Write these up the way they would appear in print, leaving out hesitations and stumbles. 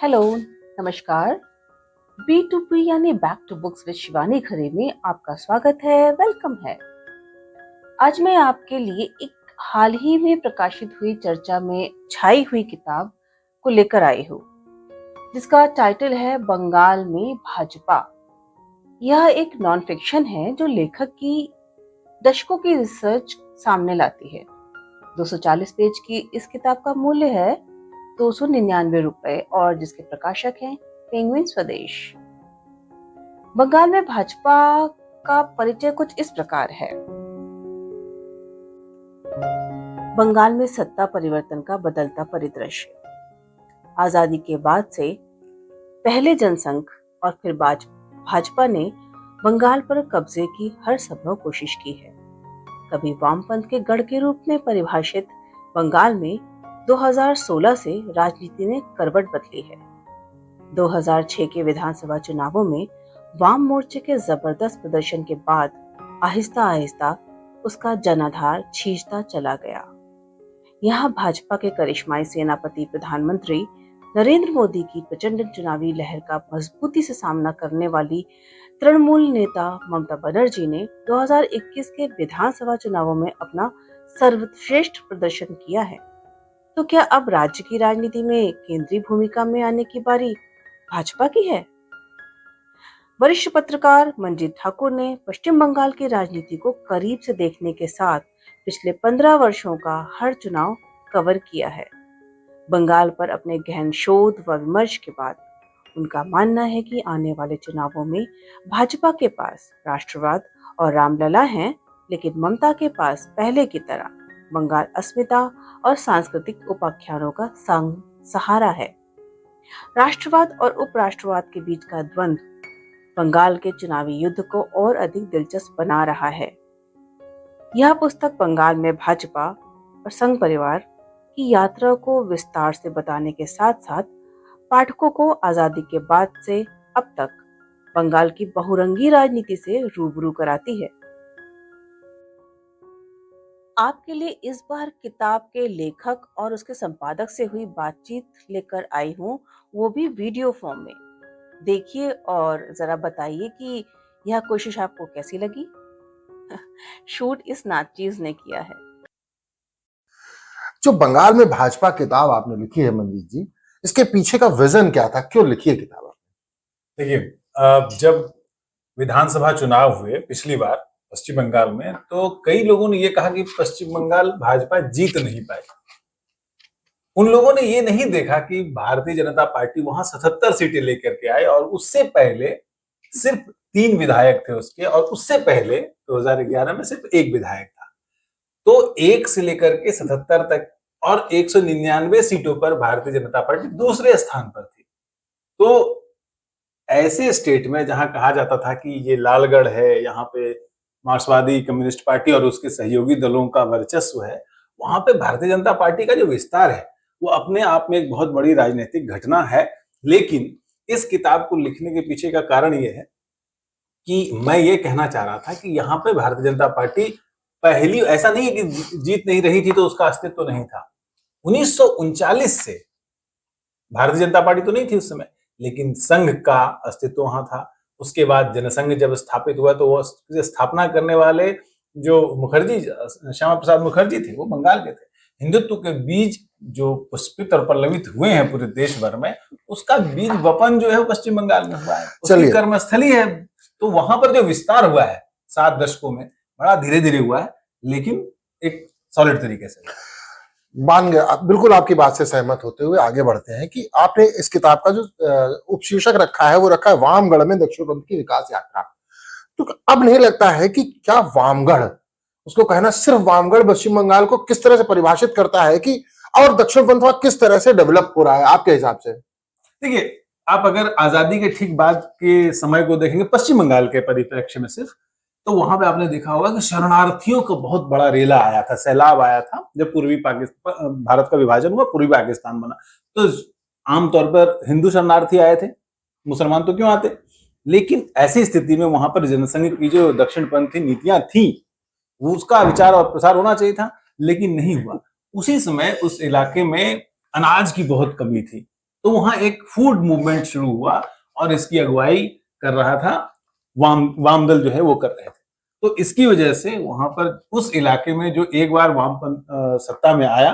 Hello, नमस्कार। B to B यानी back to books with Shivani Khare में आपका स्वागत है, वेलकम है। आज मैं आपके लिए एक हाल ही में प्रकाशित हुई चर्चा में छाई हुई किताब को लेकर आई हूँ, जिसका टाइटल है बंगाल में भाजपा। यह एक नॉन फिक्शन है जो लेखक की दशकों की रिसर्च सामने लाती है। 240 पेज की इस किताब का मूल्य है 299 रुपए और जिसके प्रकाशक हैं पेंगुइन स्वदेश। बंगाल में भाजपा का परिचय कुछ इस प्रकार है। बंगाल में सत्ता परिवर्तन का बदलता परिदृश्य। आजादी के बाद से पहले जनसंघ और फिर भाजपा ने बंगाल पर कब्जे की हर संभव कोशिश की है। कभी वामपंथ के गढ़ के रूप में परिभाषित बंगाल में 2016 से राजनीति ने करवट बदली है। 2006 के विधानसभा चुनावों में वाम मोर्चे के जबरदस्त प्रदर्शन के बाद आहिस्ता आहिस्ता उसका जनाधार छींचता चला गया। यहाँ भाजपा के करिश्माई सेनापति प्रधानमंत्री नरेंद्र मोदी की प्रचंड चुनावी लहर का मजबूती से सामना करने वाली तृणमूल नेता ममता बनर्जी ने 2021 के विधानसभा चुनावों में अपना सर्वश्रेष्ठ प्रदर्शन किया है। तो क्या अब राज्य की राजनीति में केंद्रीय भूमिका में आने की बारी भाजपा की है? वरिष्ठ पत्रकार मंजीत ठाकुर ने पश्चिम बंगाल की राजनीति को करीब से देखने के साथ पिछले 15 वर्षों का हर चुनाव कवर किया है। बंगाल पर अपने गहन शोध व विमर्श के बाद उनका मानना है कि आने वाले चुनावों में भाजपा के पास राष्ट्रवाद और रामलला हैं, लेकिन ममता के पास पहले की तरह बंगाल अस्मिता और सांस्कृतिक उपाख्यानों का सहारा है। राष्ट्रवाद और उपराष्ट्रवाद के बीच का द्वंद्व बंगाल के चुनावी युद्ध को और अधिक दिलचस्प बना रहा है। यह पुस्तक बंगाल में भाजपा और संघ परिवार की यात्रा को विस्तार से बताने के साथ साथ पाठकों को आजादी के बाद से अब तक बंगाल की बहुरंगी राजनीति से रूबरू कराती है। आपके लिए इस बार किताब के लेखक और उसके संपादक से हुई बातचीत लेकर आई हूँ, वो भी वीडियो फॉर्म में। देखिए और जरा बताइए कि यह कोशिश आपको कैसी लगी। शूट इस नाचीज ने किया है। जो बंगाल में भाजपा किताब आपने लिखी है मंजीत जी, इसके पीछे का विजन क्या था, क्यों लिखी है किताब आपने? देखिए, जब विधानसभा चुनाव हुए पिछली बार पश्चिम बंगाल में, तो कई लोगों ने ये कहा कि पश्चिम बंगाल भाजपा जीत नहीं पाई। उन लोगों ने ये नहीं देखा कि भारतीय जनता पार्टी वहां 77 सीटें लेकर के आए और उससे पहले सिर्फ 3 विधायक थे उसके, और उससे पहले 2011 में सिर्फ 1 विधायक था। तो 1 से लेकर के 77 तक और 199 सीटों पर भारतीय जनता पार्टी दूसरे स्थान पर थी। तो ऐसे स्टेट में जहां कहा जाता था कि ये लालगढ़ है, यहाँ पे मार्क्सवादी कम्युनिस्ट पार्टी और उसके सहयोगी दलों का वर्चस्व है, वहां पे भारतीय जनता पार्टी का जो विस्तार है वो अपने आप में एक बहुत बड़ी राजनीतिक घटना है। लेकिन इस किताब को लिखने के पीछे का कारण ये है कि मैं ये कहना चाह रहा था कि यहाँ पे भारतीय जनता पार्टी पहली, ऐसा नहीं है कि जीत नहीं रही थी तो उसका अस्तित्व तो नहीं था। 1939 से भारतीय जनता पार्टी तो नहीं थी उस समय, लेकिन संघ का अस्तित्व वहां था। उसके बाद जनसंघ जब स्थापित हुआ तो वो स्थापना करने वाले जो मुखर्जी, श्यामा प्रसाद मुखर्जी थे, वो बंगाल के थे। हिंदुत्व के बीज जो पुष्पित और पल्लवित हुए हैं पूरे देश भर में, उसका बीज वपन जो है वो पश्चिम बंगाल में हुआ है, उसकी कर्मस्थली है। तो वहां पर जो विस्तार हुआ है 7 दशकों में, बड़ा धीरे धीरे हुआ है, लेकिन एक सॉलिड तरीके से। मान गया, बिल्कुल आपकी बात से सहमत होते हुए आगे बढ़ते हैं कि आपने इस किताब का जो उपशीर्षक रखा है वो रखा है वामगढ़ में दक्षिणपंथ की विकास यात्रा। तो अब नहीं लगता है कि क्या वामगढ़, उसको कहना सिर्फ वामगढ़ पश्चिम बंगाल को किस तरह से परिभाषित करता है कि और दक्षिणपंथ किस तरह से डेवलप हो रहा है आपके हिसाब से? देखिए, आप अगर आजादी के ठीक बाद के समय को देखेंगे पश्चिम बंगाल के परिप्रेक्ष्य में सिर्फ, तो वहां पे आपने देखा होगा कि शरणार्थियों का बहुत बड़ा रेला आया था, सैलाब आया था जब पूर्वी पाकिस्तान, भारत का विभाजन हुआ, पूर्वी पाकिस्तान बना। तो आमतौर पर हिंदू शरणार्थी आए थे, मुसलमान तो क्यों आते। लेकिन ऐसी स्थिति में वहां पर जनसंघ की जो दक्षिणपंथी नीतियां थी, उसका विचार और प्रसार होना चाहिए था, लेकिन नहीं हुआ। उसी समय उस इलाके में अनाज की बहुत कमी थी, तो वहां एक फूड मूवमेंट शुरू हुआ और इसकी अगुवाई कर रहा था वाम दल जो है वो कर रहे थे। तो इसकी वजह से वहां पर उस इलाके में जो एक बार वामपंथ सत्ता में आया,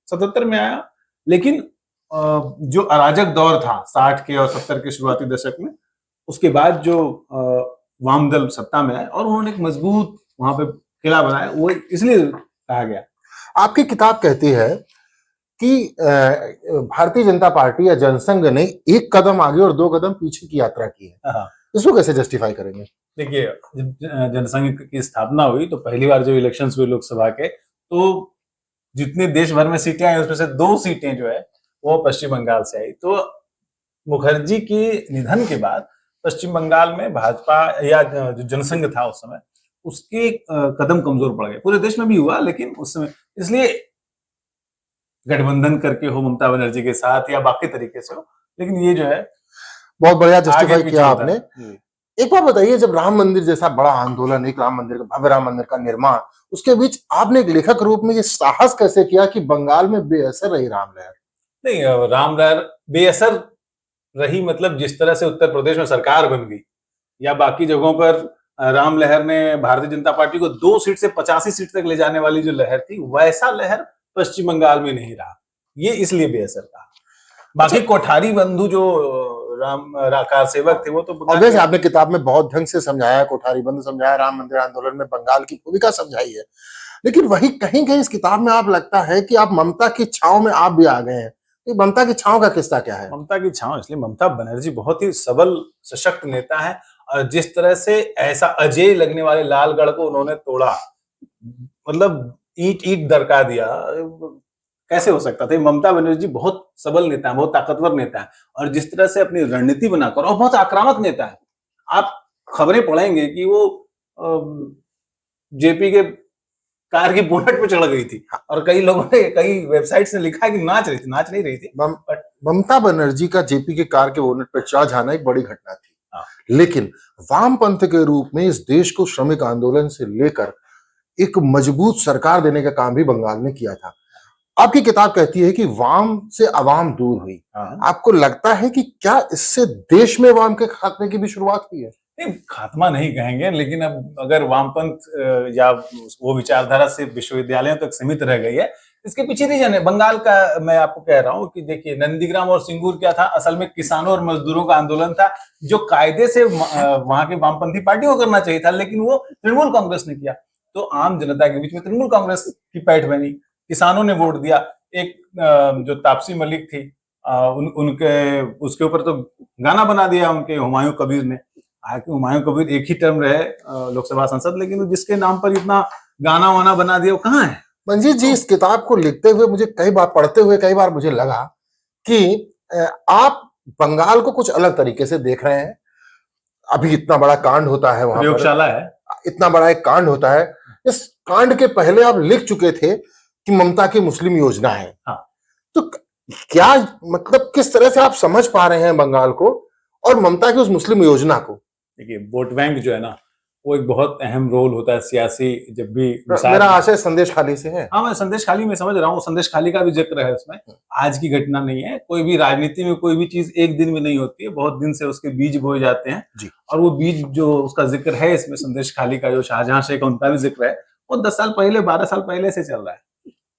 77 में आया, लेकिन जो अराजक दौर था 60 के और 70 के शुरुआती दशक में, उसके बाद जो वाम दल सत्ता में आए और उन्होंने एक मजबूत वहां पे किला बनाया, वो इसलिए कहा गया। आपकी किताब कहती है कि भारतीय जनता पार्टी या जनसंघ ने एक कदम आगे और 2 कदम पीछे की यात्रा की है, हाँ। इसको कैसे जस्टिफाई करेंगे? देखिए, जब जनसंघ की स्थापना हुई तो पहली बार जो इलेक्शंस हुए लोकसभा के, तो जितने देश भर में सीटें आई उसमें से 2 सीटें जो है वो पश्चिम बंगाल से आई। तो मुखर्जी के निधन के बाद पश्चिम बंगाल में भाजपा या जो जनसंघ था उस समय, उसके कदम कमजोर पड़ गए। पूरे देश में भी हुआ, लेकिन उस समय इसलिए गठबंधन करके हो ममता बनर्जी के साथ या बाकी तरीके से हो, लेकिन ये जो है बहुत बढ़िया जस्टिफाई पीछे किया होता आपने। है। एक बात बताइए, जब राम मंदिर जैसा बड़ा आंदोलन, एक राम मंदिर का, भव्य राम मंदिर का निर्माण, उसके बीच आपने एक लेखक रूप में ये साहस कैसे किया कि बंगाल में बेअसर रही राम लहर? नहीं, राम लहर बेअसर रही, मतलब जिस तरह से उत्तर प्रदेश में सरकार बन गई या बाकी जगहों पर राम लहर ने भारतीय जनता पार्टी को 2 सीट से 85 सीट तक ले जाने वाली जो लहर थी, वैसा लहर पश्चिम बंगाल में नहीं रहा। ये इसलिए बेअसर रहा। बाकी कोठारी बंधु जो कार सेवक थे, वो तो ऑब्वियसली आपने किताब में बहुत ढंग से समझाया, कोठारी बंधु समझाया, राम मंदिर आंदोलन में बंगाल की भूमिका समझाई है, लेकिन वही कहीं कहीं इस किताब में आप लगता है कि आप ममता की छाव में आप भी आ गए हैं। तो ममता की छाव का किस्सा क्या है? ममता की छाव इसलिए, ममता बनर्जी बहुत ही सबल सशक्त नेता है, और जिस तरह से ऐसा अजय लगने वाले लालगढ़ को उन्होंने तोड़ा, मतलब ईंट ईंट दरका दिया, कैसे हो सकता था? ममता बनर्जी बहुत सबल नेता है, बहुत ताकतवर नेता है, और जिस तरह से अपनी रणनीति बनाकर, और बहुत आक्रामक नेता है। आप खबरें पढ़ेंगे कि वो जेपी के कार की बोनट पे चढ़ गई थी, और कई लोगों ने, कई वेबसाइट्स ने लिखा है कि नाच नहीं रही थी। ममता बनर्जी का जेपी के कार के बोनट पे चढ़ जाना एक बड़ी घटना थी, लेकिन वामपंथ के रूप में इस देश को श्रमिक आंदोलन से लेकर एक मजबूत सरकार देने का काम भी बंगाल ने किया था। आपकी किताब कहती है कि वाम से अवाम दूर हुई। आपको लगता है कि क्या इससे देश में वाम के खात्मे की भी शुरुआत हुई है? नहीं, खात्मा नहीं कहेंगे, लेकिन अब अगर वामपंथ या वो विचारधारा से विश्वविद्यालयों तक सीमित रह गई है, इसके पीछे रीजन है बंगाल का। मैं आपको कह रहा हूँ कि देखिए, नंदीग्राम और सिंगूर क्या था, असल में किसानों और मजदूरों का आंदोलन था, जो कायदे से वहां के वामपंथी पार्टी को करना चाहिए था, लेकिन वो तृणमूल कांग्रेस ने किया। तो आम जनता के बीच में तृणमूल कांग्रेस की पैठ बनी, किसानों ने वोट दिया। एक जो तापसी मलिक थी, उनके उसके ऊपर तो गाना बना दिया उनके हुमायूं कबीर ने। हालांकि हुमायूं कबीर एक ही टर्म रहे लोकसभा सांसद, लेकिन जिसके नाम पर इतना गाना वाना बना दिया, वो कहाँ है? मंजीत जी, इस किताब को लिखते हुए मुझे कई बार मुझे लगा कि आप बंगाल को कुछ अलग तरीके से देख रहे हैं। अभी इतना बड़ा कांड होता है वहां, प्रयोगशाला है, इतना बड़ा एक कांड होता है। इस कांड के पहले आप लिख चुके थे कि ममता की मुस्लिम योजना है। हाँ। तो क्या मतलब किस तरह से आप समझ पा रहे हैं बंगाल को और ममता की उस मुस्लिम योजना को? देखिए, वोट बैंक जो है ना, वो एक बहुत अहम रोल होता है सियासी, जब भी मेरा आशय संदेश खाली से है। हाँ, मैं संदेश खाली में समझ रहा हूँ, संदेश खाली का भी जिक्र है उसमें। आज की घटना नहीं है, कोई भी राजनीति में कोई भी चीज एक दिन में नहीं होती है, बहुत दिन से उसके बीज बोए जाते हैं जी। और वो बीज जो उसका जिक्र है इसमें, संदेश खाली का, जो शाहजहां शेख उनका भी जिक्र है, वो 10 साल पहले 12 साल पहले से चल रहा है।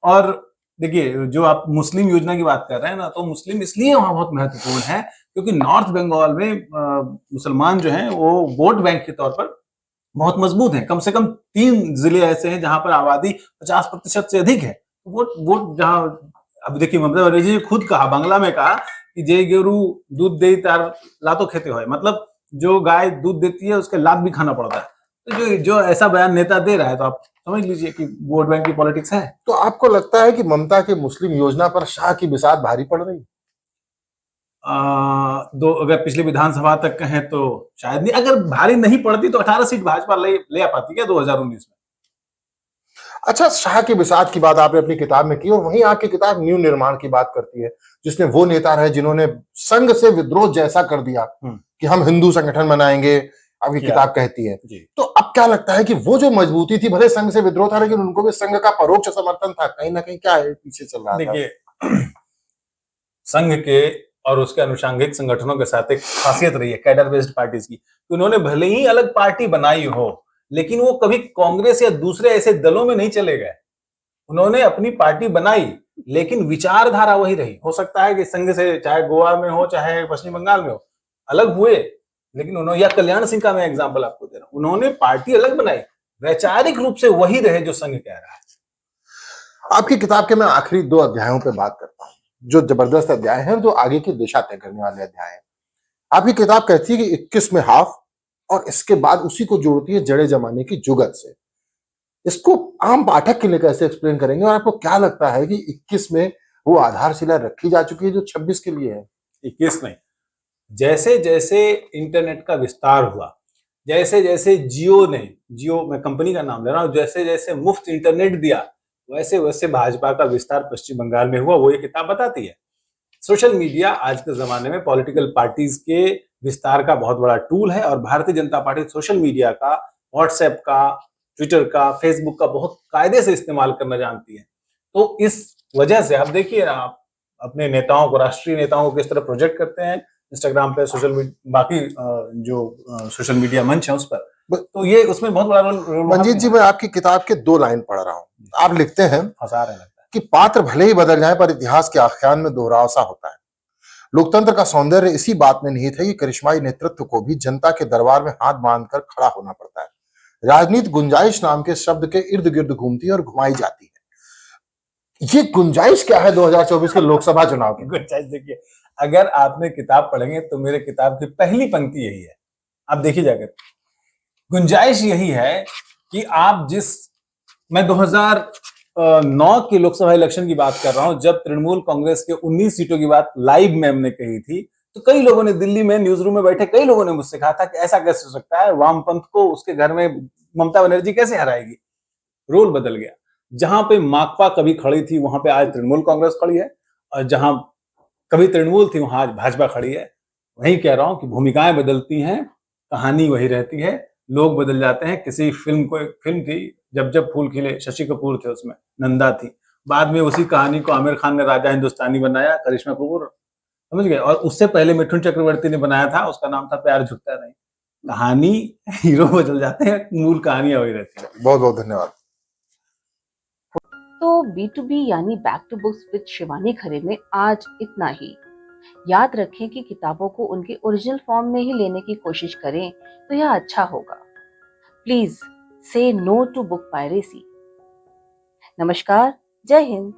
और देखिए, जो आप मुस्लिम योजना की बात कर रहे हैं ना, तो मुस्लिम इसलिए वहां बहुत महत्वपूर्ण है क्योंकि नॉर्थ बंगाल में मुसलमान जो हैं वो वोट बैंक के तौर पर बहुत मजबूत हैं। कम से कम 3 जिले ऐसे हैं जहां पर आबादी 50% से अधिक है। वोट जहां, अब देखिए, ममता बनर्जी ने खुद कहा, बांग्ला में कहा कि जे गेरू दूध दे तार लातो खेते हो, मतलब जो गाय दूध देती है उसके लात भी खाना पड़ता है। तो जो ऐसा बयान नेता दे रहा है, तो आप समझ लीजिए कि वोट बैंक की पॉलिटिक्स है। तो आपको लगता है कि ममता के मुस्लिम योजना पर शाह की बिसात भारी पड़ रही? अगर पिछले विधानसभा तक कहें तो शायद नहीं। अगर भारी नहीं पड़ती तो 18 सीट भाजपा ले आ पाती क्या 2019 में? अच्छा, शाह की बिसात की बात आपने अपनी किताब में की, और वहीं आपकी किताब न्यू निर्माण की बात करती है, जिसमें वो नेता रहे जिन्होंने संघ से विद्रोह जैसा कर दिया कि हम हिंदू संगठन बनाएंगे, आपकी किताब कहती है। तो अब क्या लगता है कि वो जो मजबूती थी, भले संघ से विद्रोह था, लेकिन उनको भी संघ का परोक्ष समर्थन था, कहीं ना कहीं क्या है पीछे चल रहा था? देखिए, संघ के और उसके अनुषंगिक संगठनों के साथ एक खासियत रही है कैडर बेस्ड पार्टीज की कि उन्होंने भले ही अलग पार्टी बनाई हो, लेकिन वो कभी कांग्रेस या दूसरे ऐसे दलों में नहीं चले गए। उन्होंने अपनी पार्टी बनाई, लेकिन विचारधारा वही रही। हो सकता है कि संघ से, चाहे गोवा में हो चाहे पश्चिम बंगाल में हो, अलग हुए, लेकिन उन्होंने, या कल्याण सिंह का मैं एग्जाम्पल आपको दे रहा हूं, उन्होंने पार्टी अलग बनाई, वैचारिक रूप से वही रहे जो संघ कह रहा है। आपकी किताब के मैं आखिरी 2 अध्यायों पे बात करता हूँ, जो जबरदस्त अध्याय हैं, जो आगे की दिशा तय करने वाले अध्याय हैं। आपकी किताब कहती है कि 21 में हाफ, और इसके बाद उसी को जोड़ती है जड़े जमाने की जुगत से। इसको आम पाठक के लिए कैसे एक्सप्लेन करेंगे, और आपको क्या लगता है कि 21 में वो आधारशिला रखी जा चुकी है जो 26 के लिए है? 21 नहीं, जैसे जैसे इंटरनेट का विस्तार हुआ, जैसे जैसे जियो मैं कंपनी का नाम ले रहा हूं, जैसे जैसे मुफ्त इंटरनेट दिया, वैसे वैसे भाजपा का विस्तार पश्चिम बंगाल में हुआ। वो ये किताब बताती है। सोशल मीडिया आज के जमाने में पॉलिटिकल पार्टीज के विस्तार का बहुत बड़ा टूल है, और Bharatiya Janata party social media का, व्हाट्सएप का, ट्विटर का, फेसबुक का बहुत कायदे से इस्तेमाल करना जानती है। तो इस वजह से आप देखिए ना, आप अपने नेताओं को, राष्ट्रीय नेताओं को किस तरह प्रोजेक्ट करते हैं इंस्टाग्राम पे, सोशल मीडिया, बाकी जो सोशल मीडिया मंच है उस पर, तो ये उसमें बहुत बड़ा रोल। मंजीत जी, मैं आपकी किताब के 2 लाइन पढ़ रहा हूँ। आप लिखते हैं फंसा रहे लगता है कि पात्र भले ही बदल जाए, पर इतिहास के आख्यान में दोहराव सा होता है। लोकतंत्र का सौंदर्य इसी बात में निहित है कि करिश्माई नेतृत्व को भी जनता के दरबार में हाथ बांधकर खड़ा होना पड़ता है। राजनीति गुंजाइश नाम के शब्द के इर्द गिर्द घूमती है और घुमाई जाती है। ये गुंजाइश क्या है 2024 के लोकसभा चुनाव की? गुंजाइश देखिए, अगर आपने किताब पढ़ेंगे तो मेरे किताब की पहली पंक्ति यही है, आप देखिए जाकर। गुंजाइश यही है कि आप मैं 2009 के लोकसभा इलेक्शन की बात कर रहा हूं, जब तृणमूल कांग्रेस के 19 सीटों की बात लाइव में हमने कही थी, तो कई लोगों ने, दिल्ली में न्यूज रूम में बैठे कई लोगों ने मुझसे कहा था कि ऐसा कैसे हो सकता है, वामपंथ को उसके घर में ममता बनर्जी कैसे हराएगी। रोल बदल गया। जहां पे माकपा कभी खड़ी थी, वहां पे आज तृणमूल कांग्रेस खड़ी है, और जहां कभी तृणमूल थी, वहां आज भाजपा खड़ी है। वही कह रहा हूं कि भूमिकाएं बदलती हैं, कहानी वही रहती है, लोग बदल जाते हैं। किसी फिल्म थी जब जब फूल खिले, शशि कपूर थे उसमें, नंदा थी, बाद में उसी कहानी को आमिर खान ने राजा हिंदुस्तानी बनाया, करिश्मा कपूर, समझ गए। और उससे पहले मिथुन चक्रवर्ती ने बनाया था, उसका नाम था प्यार झुकता नहीं। कहानी, हीरो बदल जाते हैं, मूल कहानियां वही रहती है। बहुत बहुत धन्यवाद। तो B2B यानी back to books with Shivani Khare में आज इतना ही। याद रखें कि किताबों को उनके ओरिजिनल फॉर्म में ही लेने की कोशिश करें तो यह अच्छा होगा। प्लीज से नो टू बुक पायरेसी। नमस्कार, जय हिंद।